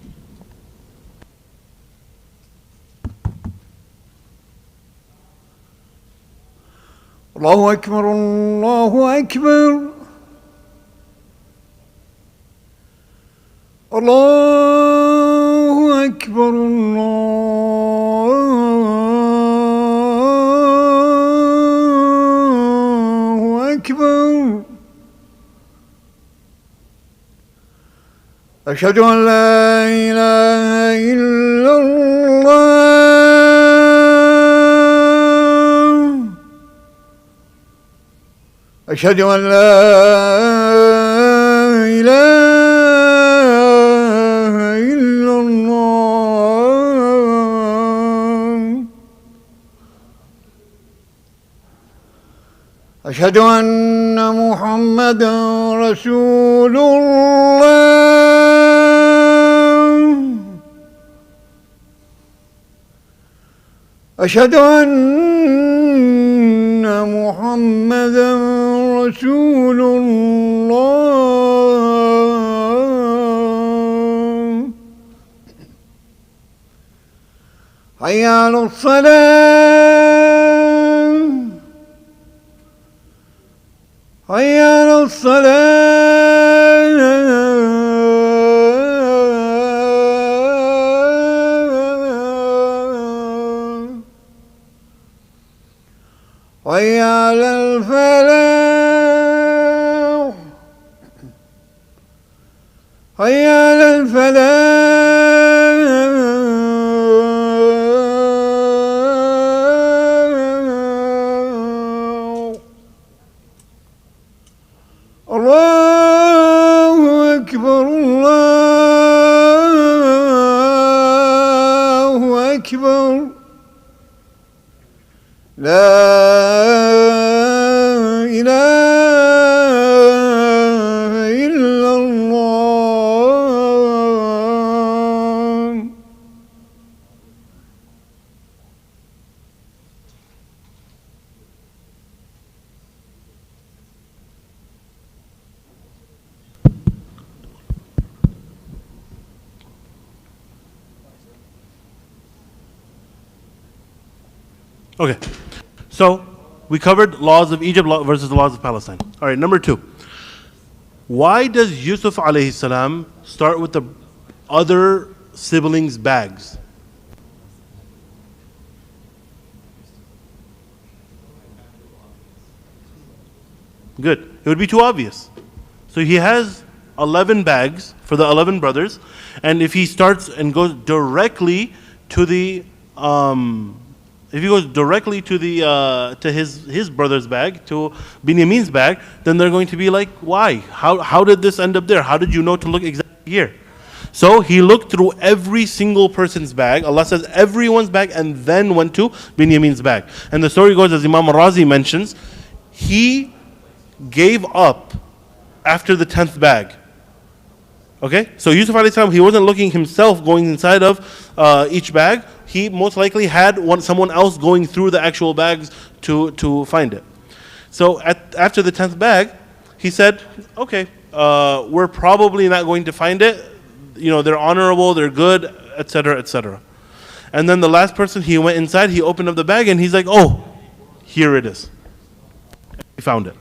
الله أكبر الله أكبر الله أكبر الله أكبر أشهد أن لا إله إلا الله أشهد أن لا إله إلا الله أشهد أن محمدا رسول الله أشهد أن محمدا رسول الله حي على الصلاة حي على الصلاة حي على الفلاح حي على الفلاح الله أكبر الله أكبر لا إله إلا الله Okay, so we covered laws of Egypt versus the laws of Palestine. All right, number 2. Why does Yusuf alayhi salam start with the other siblings' bags? Good. It would be too obvious. So he has 11 bags for the 11 brothers, and if he starts and goes directly to the if he goes directly to his brother's bag, to Binyamin's bag, then they're going to be like, why? How did this end up there? How did you know to look exactly here? So he looked through every single person's bag. Allah says everyone's bag, and then went to Binyamin's bag. And the story goes, as Imam Razi mentions, he gave up after the 10th bag. Okay, so Yusuf alayhi salam, he wasn't looking himself going inside of each bag. He most likely had someone else going through the actual bags to find it. So after the 10th bag, he said, okay, we're probably not going to find it. You know, they're honorable, they're good, etc., etc. And then the last person, he went inside, he opened up the bag, and he's like, oh, here it is. He found it.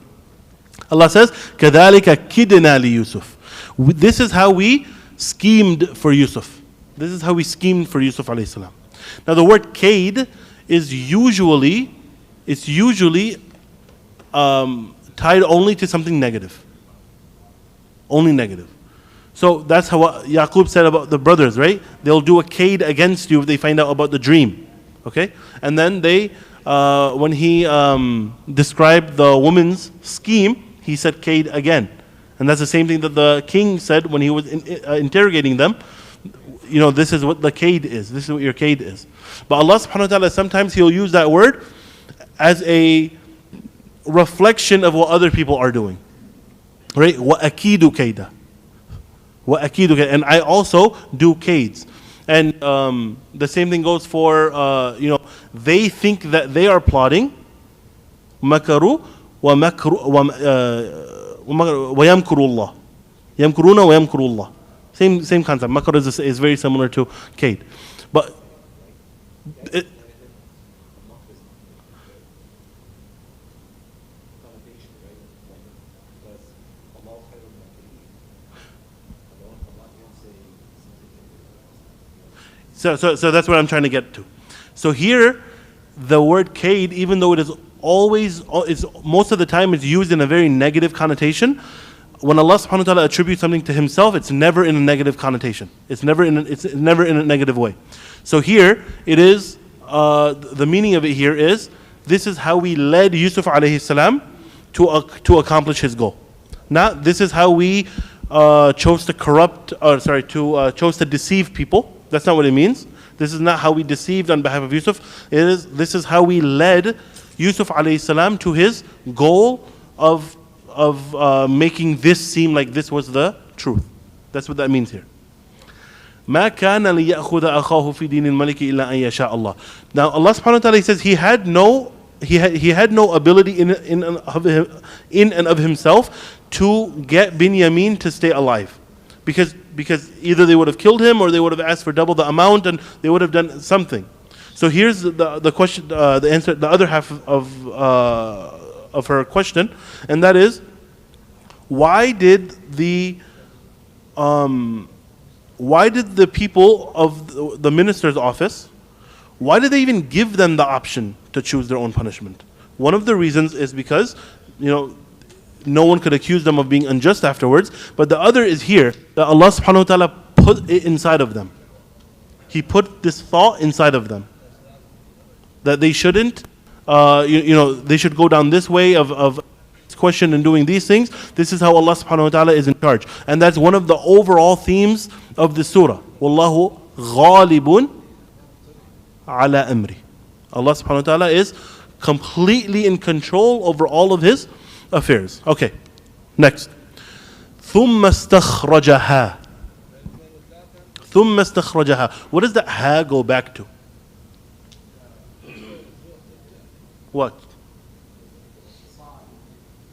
Allah says, كَذَلِكَ كِدْنَا لِيُوسُفَ. This is how we schemed for Yusuf. This is how we schemed for Yusuf alayhi salam. Now the word kaid is usually tied only to something negative. Only negative. So that's how Yaqub said about the brothers, right? They'll do a kaid against you if they find out about the dream. Okay? And then when he described the woman's scheme, he said kaid again. And that's the same thing that the king said when he was interrogating them. You know, this is what the kaid is. This is what your kaid is. But Allah subhanahu wa ta'ala, sometimes He'll use that word as a reflection of what other people are doing. Right? وَأَكِيدُ كَيْدًا. وَأَكِيدُ كَيْدًا. And I also do kaids. And the same thing goes for, they think that they are plotting. مَكَرُوا وَيَمْكُرُ اللَّهِ. يَمْكُرُونَ وَيَمْكُرُ اللَّهِ. Same concept. Makar is very similar to kaid. But it, so that's what I'm trying to get to. So here, the word kaid, even though it is always, most of the time it's used in a very negative connotation, when Allah subhanahu wa ta'ala attributes something to himself, it's never in a negative connotation. It's never in a negative way. So here, it is, the meaning of it here is, this is how we led Yusuf alayhi salam to accomplish his goal. Not this is how we chose to deceive people. That's not what it means. This is not how we deceived on behalf of Yusuf. This is how we led Yusuf alayhi salam to his goal of making this seem like this was the truth. That's what that means here. ما كان ليأخذ أخاه في دين الملك إلا أن يشاء الله. Now Allah subhanahu wa ta'ala says he had no ability in and of himself to get Binyamin to stay alive, because either they would have killed him or they would have asked for double the amount and they would have done something. So here's the question, the answer, the other half of her question, and that is, why did the people of the minister's office, why did they even give them the option to choose their own punishment? One of the reasons is because, no one could accuse them of being unjust afterwards. But the other is here, that Allah subhanahu wa ta'ala put it inside of them. He put this thought inside of them, that they shouldn't, they should go down this way of question and doing these things. This is how Allah subhanahu wa ta'ala is in charge. And that's one of the overall themes of the surah. Wallahu ghalibun ala amri. Allah subhanahu wa ta'ala is completely in control over all of his affairs. Okay, next. ثُمَّ اسْتَخْرَجَهَا. ثُمَّ اسْتَخْرَجَهَا. What does that ha go back to? What?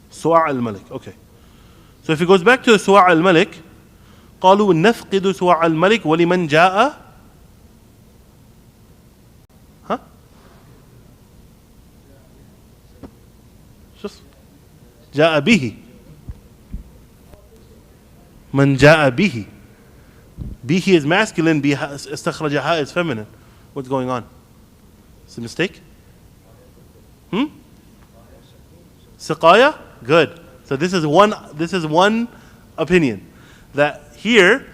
Su'a al-Malik. Okay. So if it goes back to Su'a al-Malik, قالوا نفقد سواع الملك ولمن جاء. Huh? Just جاء به. من جاء به. به is masculine, استخرجها is feminine. What's going on? Is it a mistake? Siqaya? Good. So this is one opinion. That here,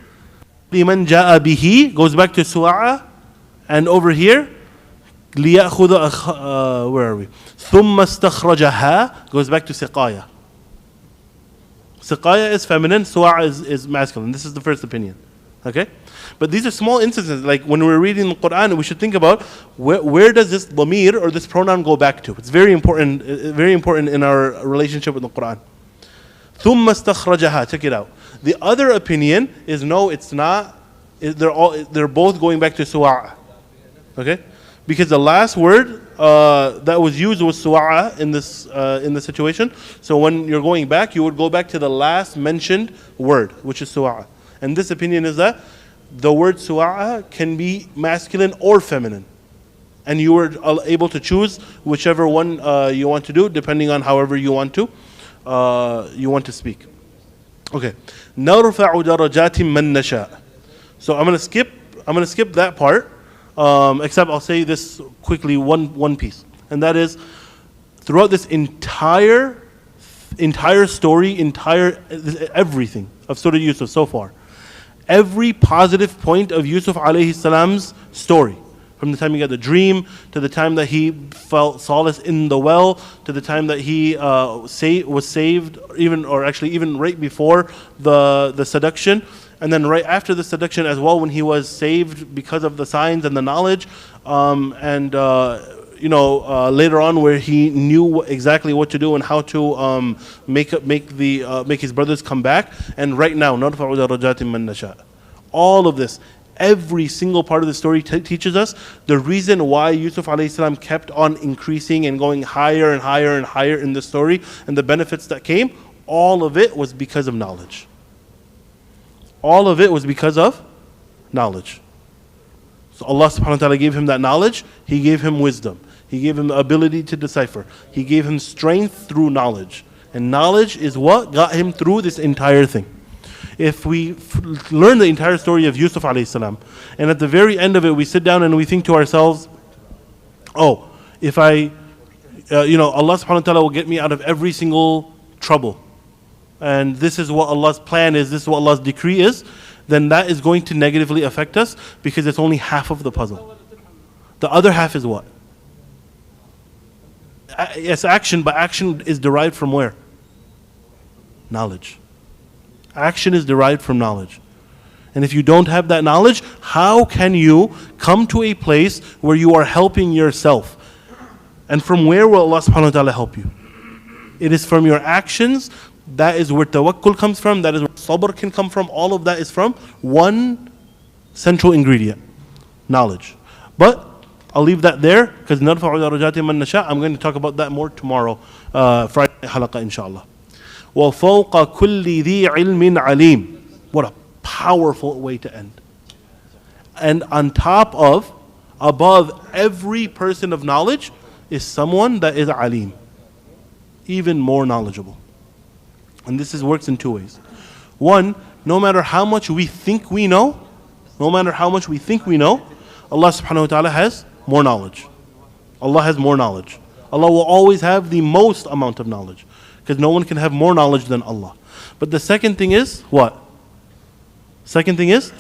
لمن جاء به goes back to su'a, and over here, ليأخذ where are we? ثم استخرجها goes back to siqaya. Siqaya is feminine, su'a is masculine. This is the first opinion. Okay? But these are small instances. Like when we're reading the Quran, we should think about where does this dhamir or this pronoun go back to? It's very important in our relationship with the Quran. ثم استخرجها. Check it out. The other opinion is no, it's not. They're both going back to su'a. Okay? Because the last word that was used was su'a in this situation. So when you're going back, you would go back to the last mentioned word, which is su'a. And this opinion is that the word su'a can be masculine or feminine. And you were able to choose whichever one you want to do, depending on however you want to speak. Okay. نَرْفَعُ دَرَجَاتٍ مَّن نَّشَاءُ. So I'm going to skip that part, except I'll say this quickly, one piece. And that is, throughout this entire story, everything of Surah Yusuf so far, every positive point of Yusuf alayhi salam's story, from the time he got the dream, to the time that he felt solace in the well, to the time that he was saved, even right before the seduction, and then right after the seduction as well, when he was saved because of the signs and the knowledge, later on where he knew exactly what to do and how to make his brothers come back. And right now, نَرْفَعُ دَرَجَاتٍ مَّن نَّشَاءُ. All of this, every single part of the story teaches us the reason why Yusuf alayhi salam kept on increasing and going higher and higher and higher in the story, and the benefits that came. All of it was because of knowledge. All of it was because of knowledge. So Allah subhanahu wa ta'ala gave him that knowledge. He gave him wisdom. He gave him the ability to decipher. He gave him strength through knowledge. And knowledge is what got him through this entire thing. If we learn the entire story of Yusuf alayhi salam, and at the very end of it we sit down and we think to ourselves, oh, if Allah subhanahu wa ta'ala will get me out of every single trouble, and this is what Allah's plan is, this is what Allah's decree is, then that is going to negatively affect us because it's only half of the puzzle. The other half is what? Yes, action, but action is derived from where? Knowledge. Action is derived from knowledge. And if you don't have that knowledge, how can you come to a place where you are helping yourself? And from where will Allah subhanahu wa ta'ala help you? It is from your actions. That is where tawakkul comes from. That is where sabr can come from. All of that is from one central ingredient, knowledge. But I'll leave that there because نَرْفَعُ دَرَجَاتٍ مَّن نَّشَاءُ. I'm going to talk about that more tomorrow, Friday halaqah inshallah. وَفَوْقَ كُلِّ ذِي عِلْمٍ عَلِيمٍ. What a powerful way to end. And on top of, above every person of knowledge is someone that is alim, even more knowledgeable. And this works in two ways. One, no matter how much we think we know, Allah subhanahu wa ta'ala has more knowledge. Allah has more knowledge. Allah will always have the most amount of knowledge because no one can have more knowledge than Allah. But the second thing is what? Second thing is,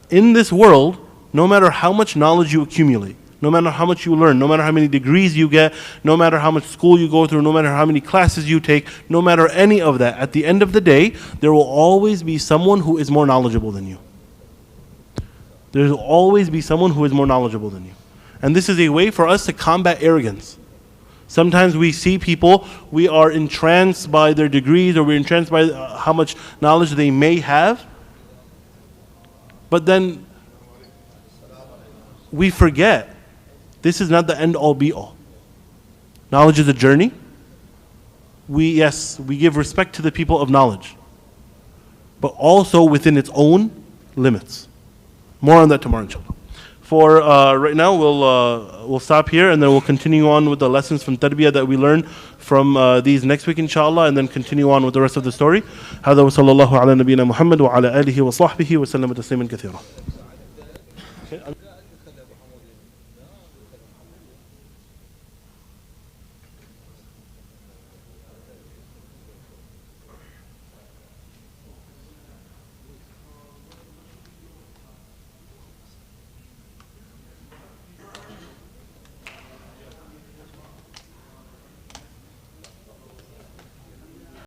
in this world, no matter how much knowledge you accumulate, no matter how much you learn, no matter how many degrees you get, no matter how much school you go through, no matter how many classes you take, no matter any of that, at the end of the day, there will always be someone who is more knowledgeable than you. There will always be someone who is more knowledgeable than you. And this is a way for us to combat arrogance. Sometimes we see people, we are entranced by their degrees or we're entranced by how much knowledge they may have. But then we forget this is not the end all be all. Knowledge is a journey. We give respect to the people of knowledge, but also within its own limits. More on that tomorrow, inshallah. For right now, we'll stop here and then we'll continue on with the lessons from tarbiyah that we learn from these next week, inshallah, and then continue on with the rest of the story. هذا وصلى الله على نبينا محمد وعلى آله وصحبه وسلم تسليما كثيرا.